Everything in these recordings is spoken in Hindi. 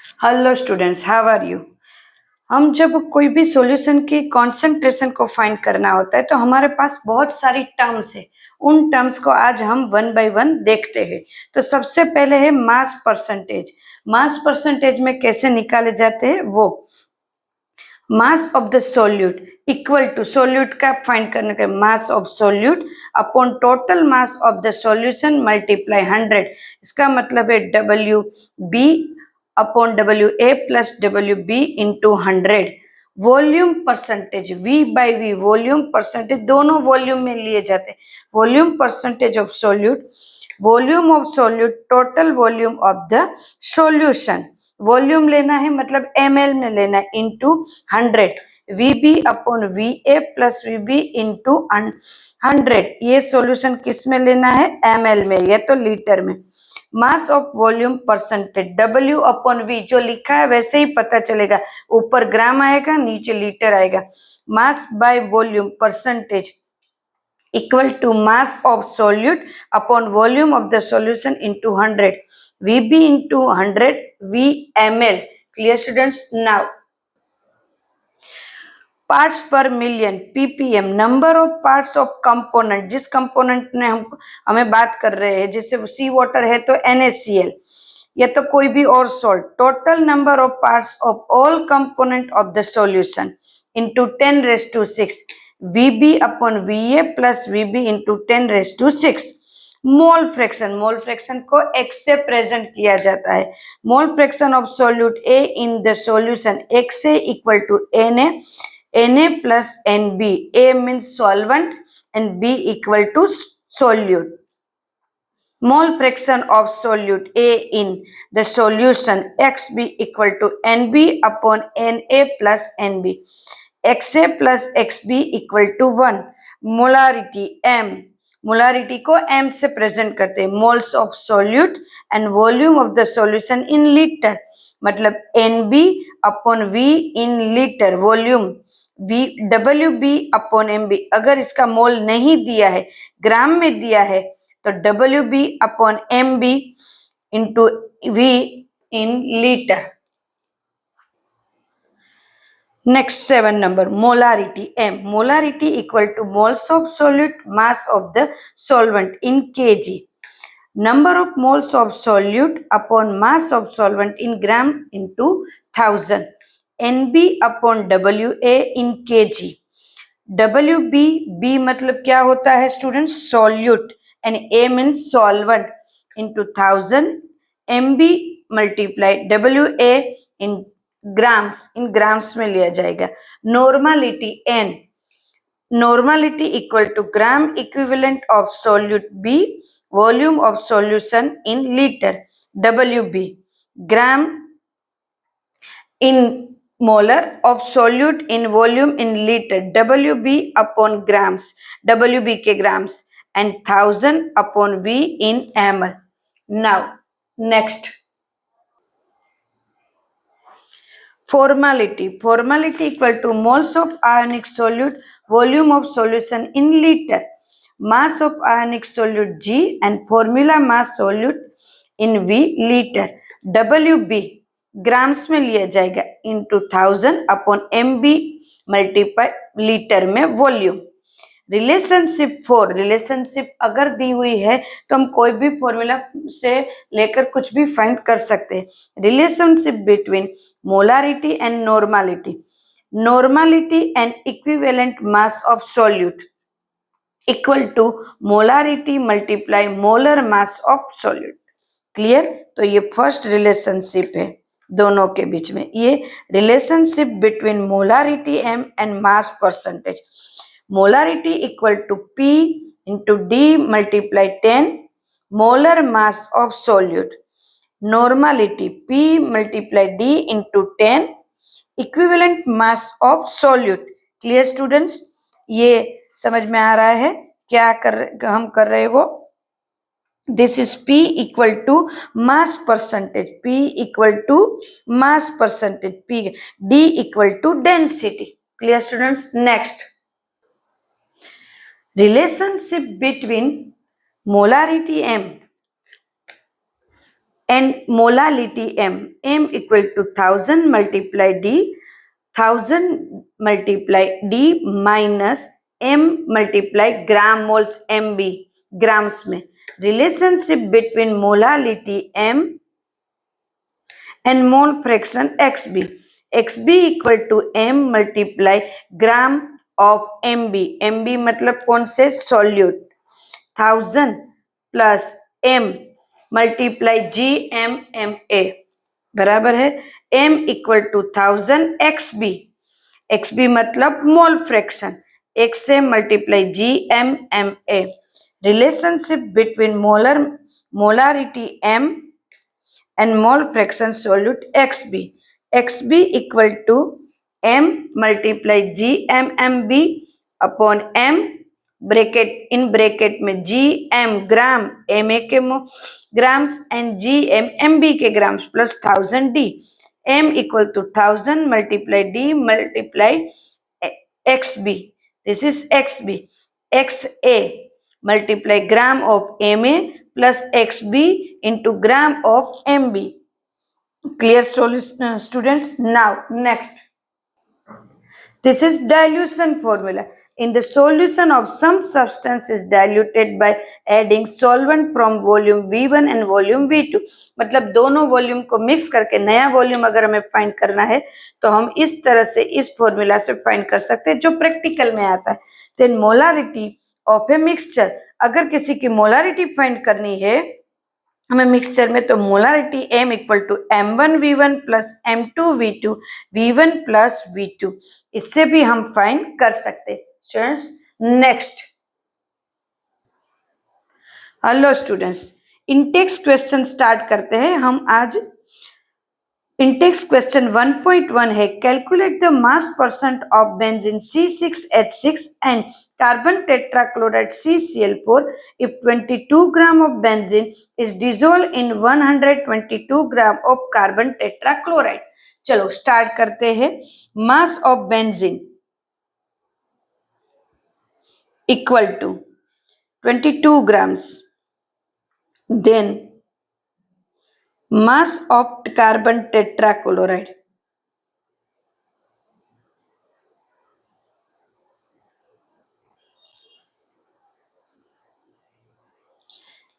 Hello students, how are you. हम जब कोई भी सॉल्यूशन की कॉन्सेंट्रेशन को फाइंड करना होता है तो हमारे पास बहुत सारी टर्म्स है। उन टर्म्स को आज हम वन बाय वन देखते हैं। तो सबसे पहले है मास परसेंटेज। मास परसेंटेज में कैसे निकाले जाते हैं वो mass of the solute equal to solute का फाइंड करने का mass of solute upon total mass of the solution multiply 100। इसका मतलब है W B upon W A plus W B into 100। Volume percentage V by V, volume percentage दोनों वॉल्यूम में लिए जाते हैं। Volume percentage of solute, volume of solute total volume of the solution. Volume लेना है मतलब ml में लेना है into 100। VB upon VA plus VB into 100। ये सॉल्यूशन किस में लेना है? ml में, या तो लीटर में। Mass of volume percentage W upon V, जो लिखा है वैसे ही पता चलेगा, ऊपर ग्राम आएगा नीचे लीटर आएगा। Mass by volume percentage equal to mass of solute upon volume of the solution into 100. VB into 100 Vml. Clear students? Now parts पर million ppm, number of parts of component, जिस कंपोनेंट ने हमें बात कर रहे हैं, जैसे सी वाटर है तो NaCl या तो कोई भी और salt. Total number of parts of all component of the solution into 10⁻⁶। VB upon VA plus VB into 10⁻⁶। Mole fraction, mole fraction को x से प्रेजेंट किया जाता है। Mole fraction of solute A in the solution, x से equal to Na plus Nb. A means solvent and B equal to solute. Mole fraction of solute A in the solution XB equal to Nb upon Na plus Nb. Xa plus Xb equal to 1. Molarity M. Molarity को m से प्रेजेंट करते हैं। Moles of solute and volume of the solution in litre, मतलब Nb upon V in litre, volume V WB upon MB। अगर इसका मोल नहीं दिया है, ग्राम में दिया है, तो WB upon MB into V in litre. Next 7 number, molarity M. Molarity equal to moles of solute mass of the solvent in kg. Number of moles of solute upon mass of solvent in gram into 1000. NB upon WA in kg. WB, B मतलब क्या होता है student? Solute, and A means solvent into 1000। MB multiply WA in grams, in grams में लिया जाएगा। Normality N, normality equal to gram equivalent of solute B, volume of solution in litre. WB gram in molar of solute in volume in liter, WB upon grams, WB के grams, and 1000 upon V in ml. Now next, formality, formality equal to moles of ionic solute, volume of solution in liter, mass of ionic solute G and formula mass solute in V liter। WB grams में लिया जाएगा into 1000 upon MB multiply litre में वॉल्यूम। रिलेशनशिप फॉर, रिलेशनशिप अगर दी हुई है तो हम कोई भी फॉर्मूला से लेकर कुछ भी फाइंड कर सकते हैं। Relationship between molarity and normality, normality and equivalent mass of solute equal to molarity multiply molar mass of solute. Clear? तो ये फर्स्ट रिलेशनशिप है दोनों के बीच में, ये relationship between molarity M and mass percentage. Molarity equal to P into D multiply 10 molar mass of solute. Normality P multiply D into 10 equivalent mass of solute. Clear students? ये समझ में आ रहा है क्या हम कर रहे हैं वो? This is P equal to mass percentage, P equal to mass percentage, P, D equal to density. Clear students? Next, relationship between molarity M and molality m equal to 1000 multiply d, 1000 multiply d minus m multiply gram moles mb, grams में relationship between molality m and mole fraction xb. xb equal to m multiply gram of mb. mb मतलब कौन से solute, 1000 plus m multiply G M M A बराबर है m equal to 1000 xb. xb मतलब मोल फ्रैक्शन, x से multiply G M M A. Relationship between molarity m and mole fraction solute xb. xb equal to m multiply gmmb upon m bracket in bracket में G M gram M A के grams and G M M B के grams plus 1000 D. M equal to 1000 multiply D multiply X B. This is X B. X A multiply gram of M A plus xb into gram of mb. Clear students? Now next, this is dilution formula. In the solution of some substance is diluted by adding solvent from volume v1 and volume v2. मतलब दोनों वॉल्यूम को मिक्स करके नया वॉल्यूम अगर हमें फाइंड करना है तो हम इस तरह से इस फॉर्मूला से फाइंड कर सकते हैं जो प्रैक्टिकल में आता है. Then molarity of a mixture, अगर किसी की मोलारिटी फाइंड करनी है हमें मिक्सचर में तो molarity m equal to m1 v1 plus m2 v2 v1 plus v2, इससे भी हम फाइंड कर सकते हैं. Students next, hello students, intext question start करते हैं हम आज. इंटेक्स क्वेश्चन 1.1 है, calculate the mass percent of benzene C6H6 and carbon tetrachloride CCl4 if 22 gram of benzene is dissolved in 122 gram of carbon tetrachloride. चलो स्टार्ट करते हैं. Mass of benzene equal to 22 grams, then mass of carbon tetrachloride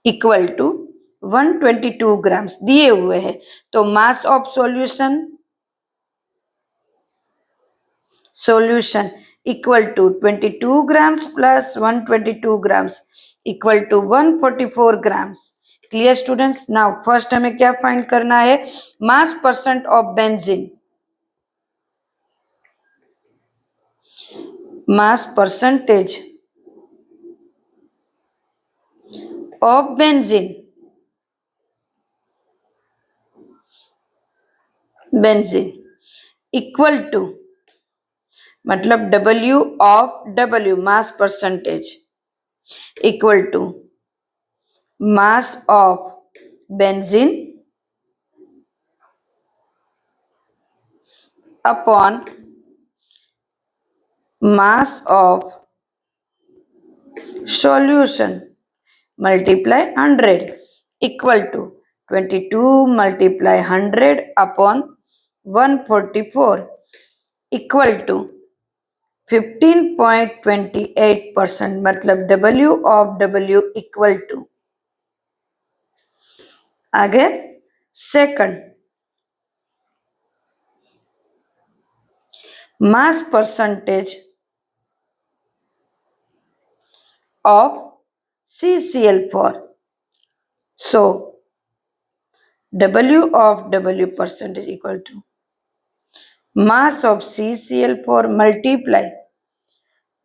equal to 122 grams दिए हुए हैं. तो mass of solution equal to 22 grams plus 122 grams equal to 144 grams. Clear students? Now first हमें क्या फाइंड करना है, mass percent of benzene. Mass percentage of benzene equal to मतलब W of W mass percentage equal to mass of benzene upon mass of solution multiply 100 equal to 22 multiply 100 upon 144 equal to 15.28%. मतलब W of W equal to आगे second mass percentage of CCl4. So W of W percentage equal to mass of CCl4 multiply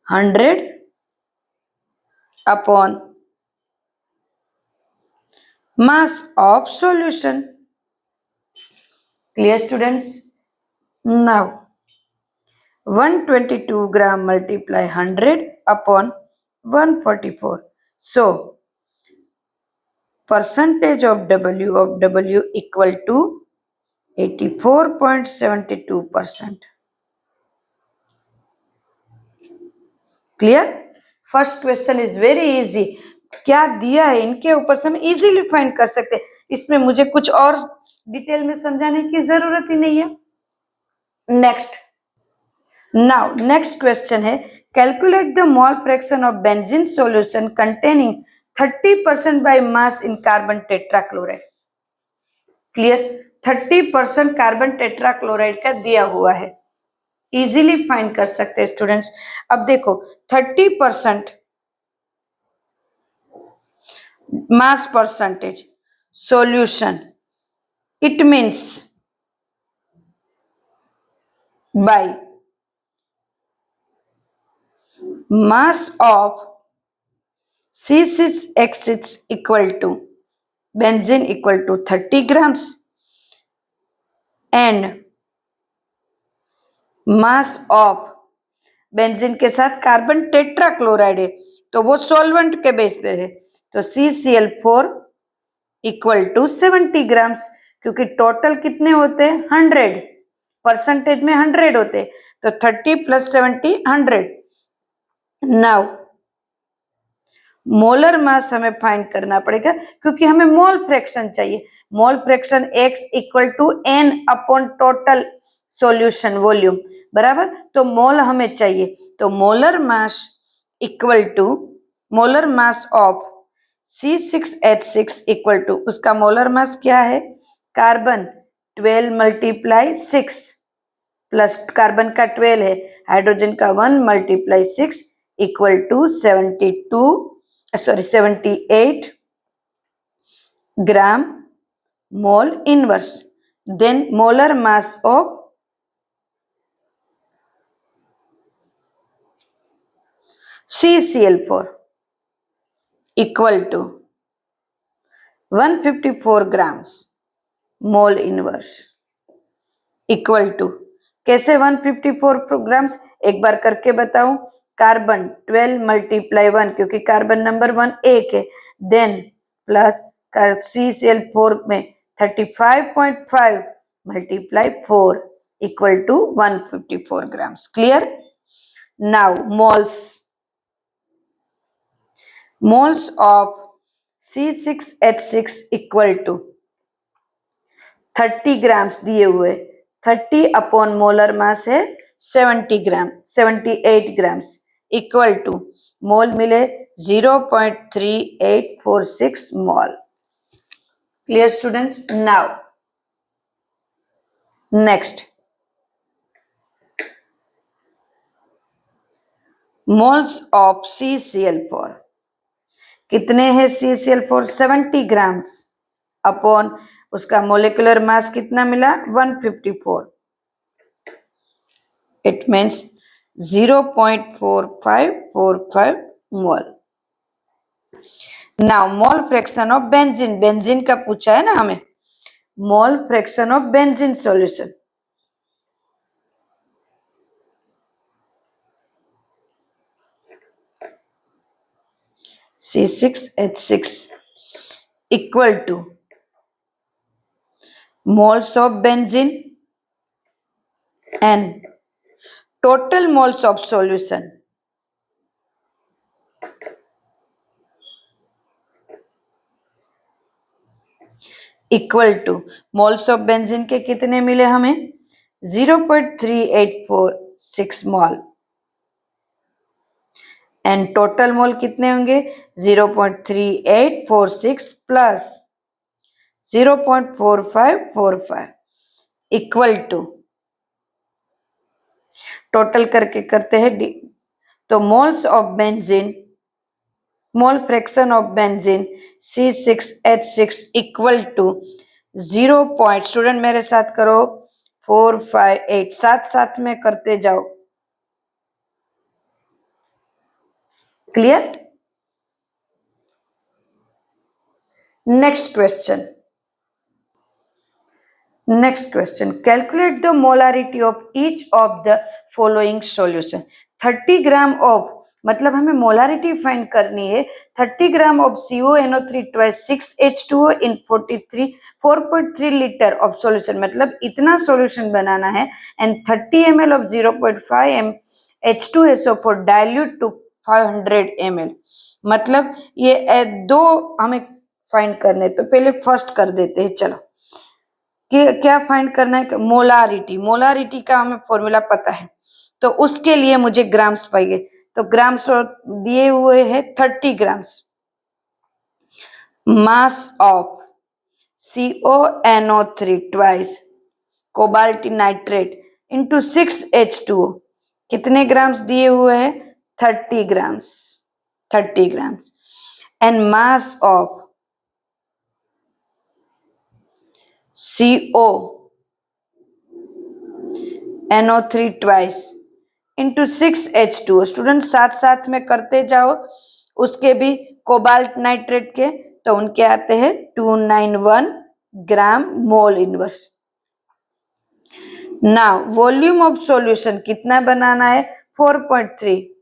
100 upon mass of solution. Clear students? Now 122 gram multiply 100 upon 144. So percentage of W equal to 84.72%. Clear? First question is very easy. क्या दिया है इनके ऊपर से हम इजीली फाइंड कर सकते हैं. इसमें मुझे कुछ और डिटेल में समझाने की जरूरत ही नहीं है। नेक्स्ट क्वेश्चन है, calculate the mole fraction of benzene solution containing 30% by mass in carbon tetrachloride. Clear, 30% carbon tetrachloride का दिया हुआ है, इजीली फाइंड कर सकते हैं स्टूडेंट्स। अब देखो 30% mass percentage solution, it means by mass of C6H6 equal to benzene equal to 30 grams and mass of benzene के साथ कार्बन टेट्राक्लोराइड है तो वो सॉल्वेंट के बेस पे है, तो CCl4 इक्वल टू 70 ग्राम्स, क्योंकि टोटल कितने होते हैं 100, परसेंटेज में 100 होते, तो 30 + 70 100। नाउ मोलर मास हमें फाइंड करना पड़ेगा क्योंकि हमें मोल फ्रैक्शन चाहिए। Mole fraction X equal to N upon total solution volume, बराबर, तो मोल हमें चाहिए, तो molar mass equal to molar mass of C6H6 equal to, उसका मोलर मास क्या है, कार्बन 12 × 6 प्लस कार्बन का 12 है, हाइड्रोजन का 1 × 6 equal to 78 gram mole inverse. Then molar mass of CCl4 equal to 154 grams mole inverse, equal to, कैसे 154 ग्राम्स, एक बार करके बताऊं, कार्बन 12 × 1 क्योंकि कार्बन नंबर 1 एक है, देन प्लस CCl4 में 35.5 × 4 equal to 154 grams. Clear. Now moles of C6H6 equal to 30 grams दिए हुए, 30 अपॉन मोलर मास है 70 gram, 78 grams equal to mole मिले 0.3846 mole. Clear students. Now next, moles of CCl4 कितने हैं, CCl4 70 ग्राम्स अपॉन उसका मोलिकुलर मास कितना मिला 154, it means 0.4545 mole. Now mole fraction of benzene, benzene का पूछा है ना हमें, mole fraction of benzene solution, C6H6 equal to moles of benzene and total moles of solution equal to moles of benzene के कितने मिले हमें 0.3846 मोल एंड टोटल मोल कितने होंगे 0.3846 प्लस 0.4545 इक्वल टू, टोटल करके करते हैं तो moles of benzene, mole fraction of benzene C6H6 equal to 0. Student मेरे साथ करो 458, साथ में करते जाओ। Clear. Next question, calculate the molarity of each of the following solution. 30 gram of, मतलब हमें मोलारिटी फाइंड करनी है, 30 gram of CONO3 twice 6H2O in 4.3 litre of solution, मतलब इतना सॉल्यूशन बनाना है, and 30 ml of 0.5 m H2SO4 dilute to 500 ml, मतलब ये दो हमें फाइंड करने, तो पहले फर्स्ट कर देते हैं। चलो कि क्या फाइंड करना है? मोलारिटी। मोलारिटी का हमें फॉर्मूला पता है, तो उसके लिए मुझे ग्राम्स पाइए। तो ग्राम्स दिए हुए हैं 30 grams. Mass of CONO3 twice cobalt nitrate into 6H2O कितने ग्राम्स दिए हुए हैं? 30 grams. 30 grams. And mass of CONO3 twice into 6H2O। Student साथ साथ में करते जाओ, उसके भी कोबाल्ट नाइट्रेट के, तो उनके आते हैं 291 gram mole inverse. Now volume of solution कितना बनाना है? 4.3।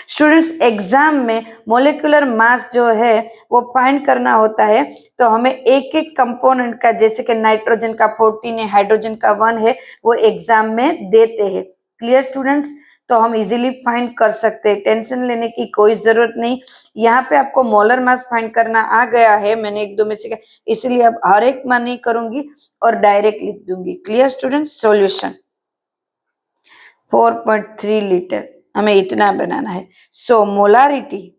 स्टूडेंट्स एग्जाम में मोलिकुलर मास जो है वो फाइंड करना होता है, तो हमें एक एक कंपोनेंट का, जैसे कि नाइट्रोजन का 14 है, हाइड्रोजन का 1 है, वो एग्जाम में देते हैं। Clear students? तो हम इजीली फाइंड कर सकते हैं, टेंशन लेने की कोई जरूरत नहीं। यहाँ पे आपको मोलर मास फाइंड करना आ गया है, मैंने एक दो में से, इसलिए अब हर एक मान नहीं करूंगी और डायरेक्ट लिख दूंगी। Clear students? सॉल्यूशन 4.3 लीटर हमें इतना बनाना है। So molarity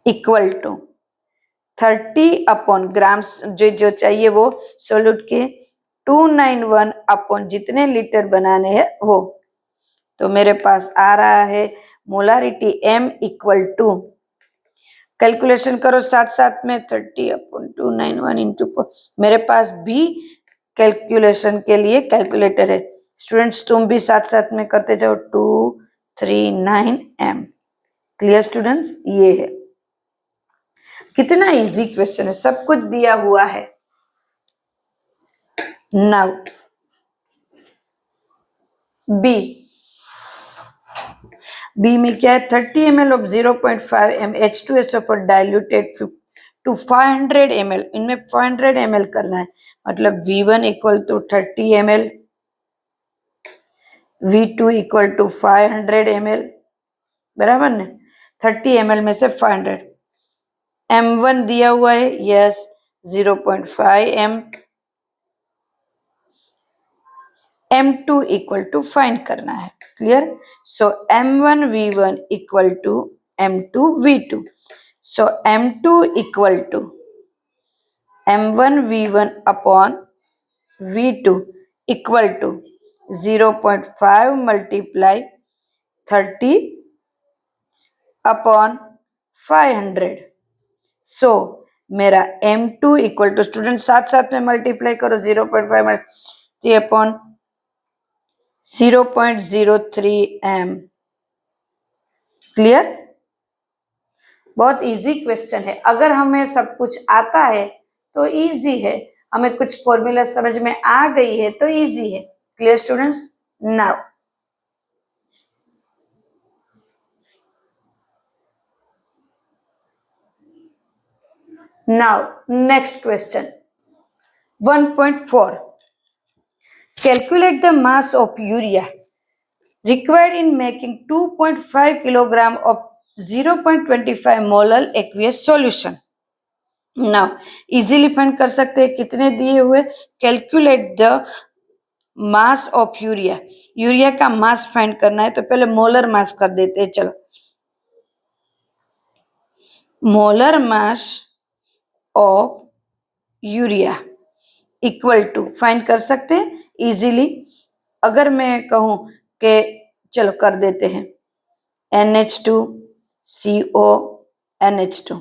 equal to 30 upon grams जो चाहिए वो सोल्यूट के 291 अपॉन जितने लीटर बनाने हैं वो। तो मेरे पास आ रहा है molarity M equal to, calculation करो साथ साथ में, 30 अपॉन 291 इंटू, मेरे पास भी कैलकुलेशन के लिए कैलकुलेटर है। स्टूडेंट्स तुम भी साथ साथ में करते जाओ, 239 M। Clear students? ये है। कितना इजी क्वेश्चन है, सब कुछ दिया हुआ है। नाउ बी में क्या है? 30 ml of 0.5 m H2SO for diluted to 500 ml। इनमें 500 ml करना है, मतलब V1 equal to 30 ml, V2 equal to 500 ml, बराबर ने? 30 ml में से 500। M1 दिया हुआ है, yes 0.5 m। M2 equal to find करना है। Clear? So M1 V1 equal to M2 V2। So M2 equal to M1 V1 upon V2 equal to 0.5 multiply 30 upon 500। So मेरा M2 इक्वल टू, स्टूडेंट साथ साथ में मल्टीप्लाई करो, 0.5 अपॉन 0.03 m। क्लियर? बहुत इजी क्वेश्चन है। अगर हमें सब कुछ आता है तो इजी है, हमें कुछ फॉर्मूला समझ में आ गई है तो इजी है। Clear students? Now next question 1.4। Calculate the mass of urea required in making 2.5 kilogram of 0.25 molar aqueous solution. Now easily find कर सकते हैं, कितने दिए हुए? Calculate the mass of urea. Urea का मास फाइंड करना है, तो पहले मोलर मास कर देते हैं। चलो molar mass of urea equal to find कर सकते हैं इजीली। अगर मैं कहूं कि चलो कर देते हैं NH2CO NH2,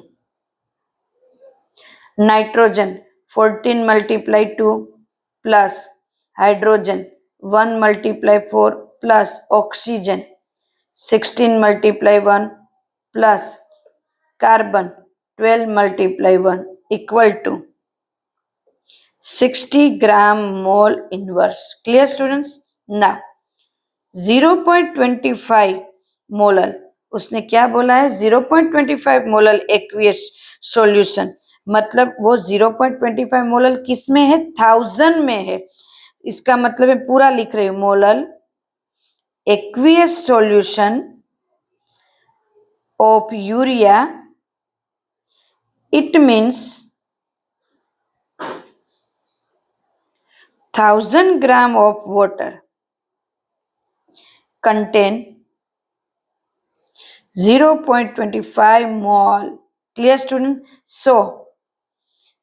nitrogen 14 multiply 2 plus hydrogen 1 multiply 4 plus oxygen 16 multiply 1 plus carbon 12 multiply 1 equal to 60 gram mole inverse. Clear students? ना 0.25 मोलर, उसने क्या बोला है? 0.25 मोलर एक्वियस सॉल्यूशन, मतलब वो 0.25 मोलर किस में है? 1000 में है। इसका मतलब है पूरा लिख रही हूं, molar aqueous solution of urea, it means 1000 gram of water contain 0.25 mole. Clear, student? So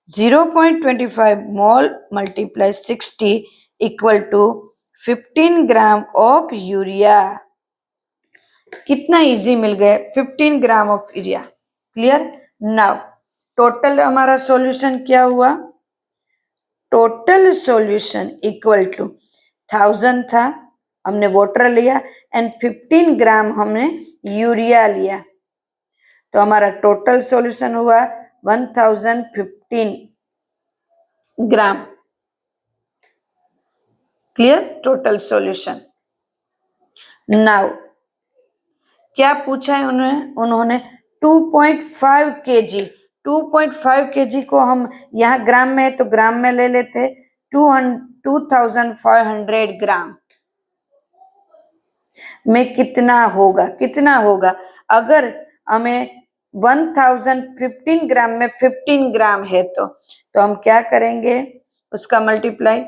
0.25 mole multiply 60 equal to 15 gram of urea. कितना इजी मिल गया? 15 gram of urea. Clear? Now total हमारा सॉल्यूशन क्या हुआ? टोटल सॉल्यूशन इक्वल टू 1000 था, हमने वाटर लिया, एंड 15 ग्राम हमने यूरिया लिया, तो हमारा टोटल सॉल्यूशन हुआ 1015 ग्राम. क्लियर? Total solution. नाउ क्या पूछा है उन्होंने 2.5 kg. 2.5 kg को हम यहाँ ग्राम में है तो ग्राम में ले लेते. 2500 ग्राम में कितना होगा? अगर हमें 1015 ग्राम में 15 ग्राम है तो हम क्या करेंगे? उसका मल्टीप्लाई.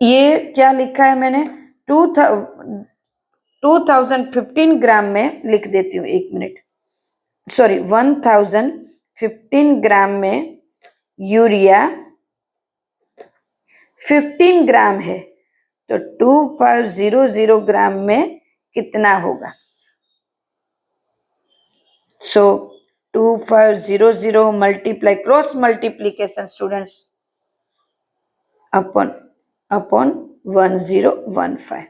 ये क्या लिखा है मैंने? 2015 ग्राम में लिख देती हूँ, 1 मिनट. सॉरी, 1015 ग्राम में यूरिया 15 ग्राम है तो 2500 ग्राम में कितना होगा? सो 2500 multiply, cross multiplication students, upon 1015.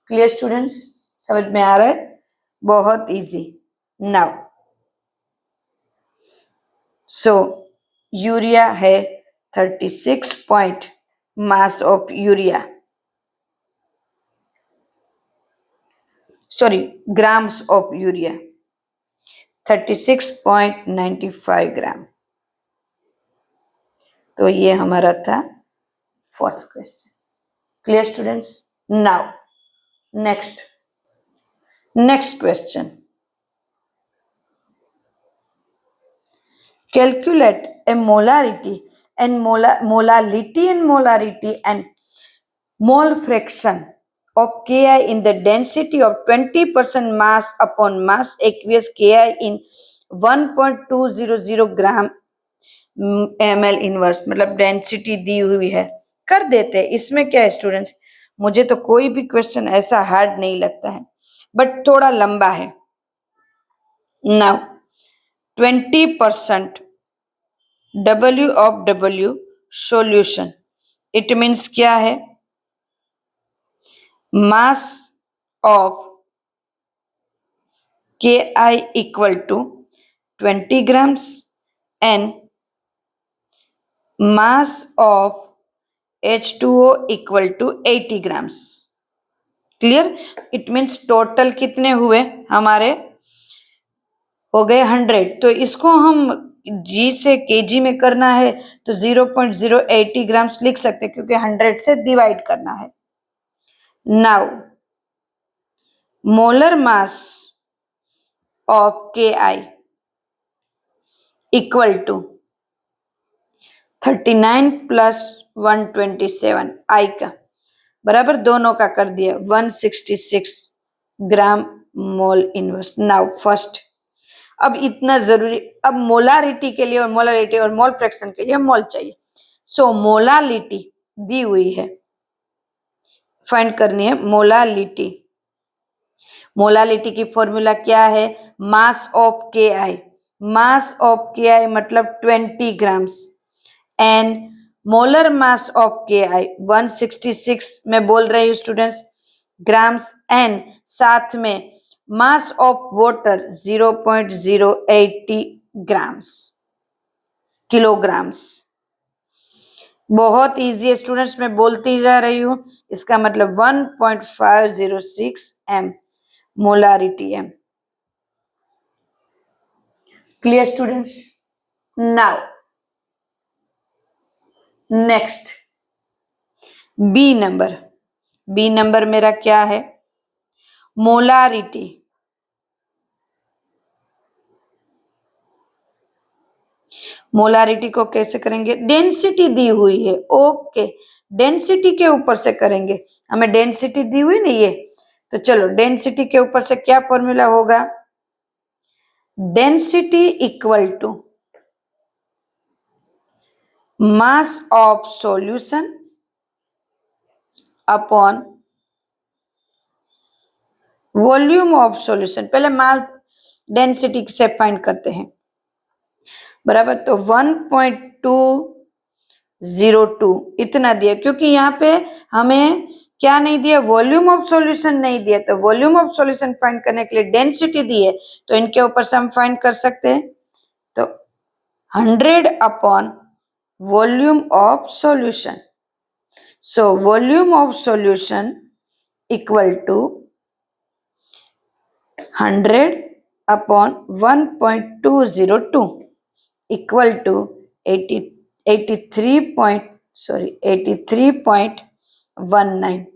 Clear students? समझ में आ रहा है? बहुत इजी. नाउ सो यूरिया है 36 point mass of urea, sorry grams of urea 36.95 ग्राम. तो ये हमारा था 4th question. Clear students? Now next question. Calculate a molarity and mole fraction of Ki in the density of 20% mass upon mass aqueous Ki in 1.200 gram ml inverse. मतलब डेंसिटी दी हुई है, कर देते हैं. इसमें क्या है स्टूडेंट्स? मुझे तो कोई भी क्वेश्चन ऐसा हार्ड नहीं लगता है, बट थोड़ा लंबा है. Now 20% W of W solution, it means क्या है? mass of Ki equal to 20 grams and mass of H2O equal to 80 grams. Clear? It means total कितने हुए हमारे? हो गए 100. तो इसको हम जी से केजी में करना है तो 0.080 ग्राम्स लिख सकते क्योंकि 100 से डिवाइड करना है. Now molar mass of Ki equal to 39 plus 127 I का बराबर दोनों का कर दिया 166 gram mole inverse. Now first, अब इतना जरूरी, अब मोलारिटी के लिए और मोल फ्रैक्शन के लिए मोल चाहिए. सो मोलालिटी दी हुई है, फाइंड करनी है मोलालिटी. मोलालिटी की फॉर्मूला क्या है? मास of Ki. Mass of Ki मतलब 20 grams and molar mass of Ki 166 में बोल रही हूँ स्टूडेंट्स ग्राम्स, एंड साथ में mass of water 0.080 grams kilograms. बहुत इजी है स्टूडेंट्स, मैं बोलती जा रही हूँ. इसका मतलब 1.506 m molarity m. Clear students? Now next B number मेरा क्या है? मोलारिटी मोलारिटी को कैसे करेंगे, डेंसिटी दी हुई है, ओके डेंसिटी के ऊपर से करेंगे, हमें डेंसिटी दी हुई ना ये, तो चलो डेंसिटी के ऊपर से क्या फॉर्मूला होगा, density equal to mass of solution upon volume of solution. पहले मास डेंसिटी से फाइंड करते हैं, बराबर, तो 1.202 इतना दिया, क्योंकि यहाँ पे हमें क्या नहीं दिया, वॉल्यूम ऑफ सॉल्यूशन नहीं दिया, तो वॉल्यूम ऑफ सॉल्यूशन फाइंड करने के लिए डेंसिटी दी है, तो इनके ऊपर से हम फाइंड कर सकते हैं, तो 100 upon volume of solution, so volume of solution equal to 100 upon 1.202 equal to 83.19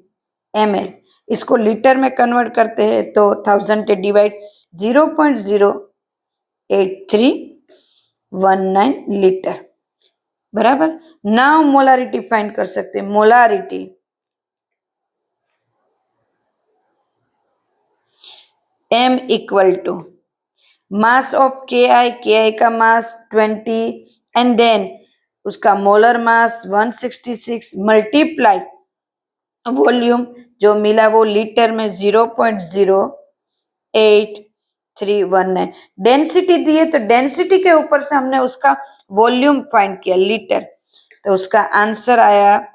ml। इसको लीटर में कन्वर्ट करते हैं तो 1000 से डिवाइड 0.08319 लीटर, बराबर। नाउ मोलारिटी फाइंड कर सकते हैं, molarity m equal to mass of K I का मास 20 एंड देन उसका मोलर मास 166 मल्टीप्लाई वॉल्यूम जो मिला वो लीटर में 0.08319। डेंसिटी दी है तो डेंसिटी के ऊपर से हमने उसका वॉल्यूम फाइंड किया लीटर, तो उसका आंसर आया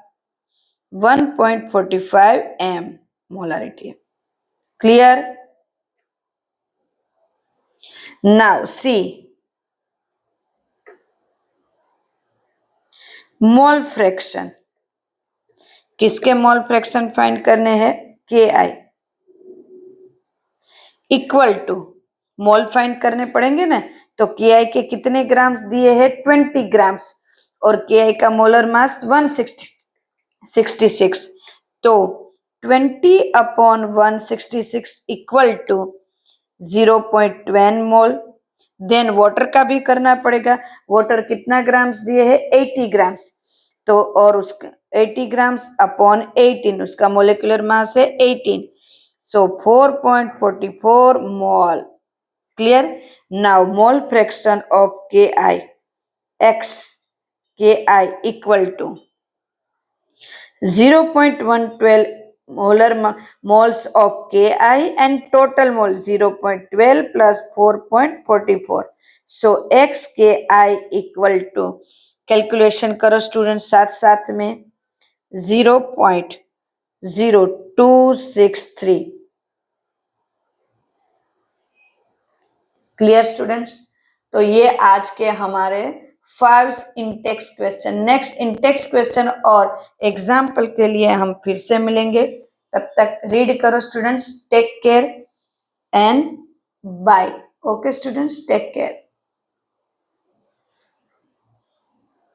1.45 m molarity. Clear? Now see mole fraction, किसके मोल फ्रैक्शन फाइंड करने हैं, के I equal to mole find करने पड़ेंगे ना, तो के आई के कितने ग्राम्स दिए हैं, 20 ग्राम्स, और के आई का मोलर मास 166, तो 20 अपॉन 166 इक्वल टू 0.1 मोल। देन वाटर का भी करना पड़ेगा, वाटर कितना ग्राम्स दिए हैं, 80 ग्राम्स, तो और उसका 80 ग्राम्स अपॉन 18, उसका मोलिकुलर मास है 18, so 4.44 mole. Clear? Now mole fraction of K I X K I equal to 0.112 molar moles of Ki and total mole 0.12 plus 4.44, so XKI equal to, calculation करो स्टूडेंट साथ साथ में, 0.0263। Clear students? तो ये आज के हमारे 5 Intex question, next Intex question और एग्जाम्पल के लिए हम फिर से मिलेंगे, तब तक रीड करो students, take care and bye. Okay students, take care.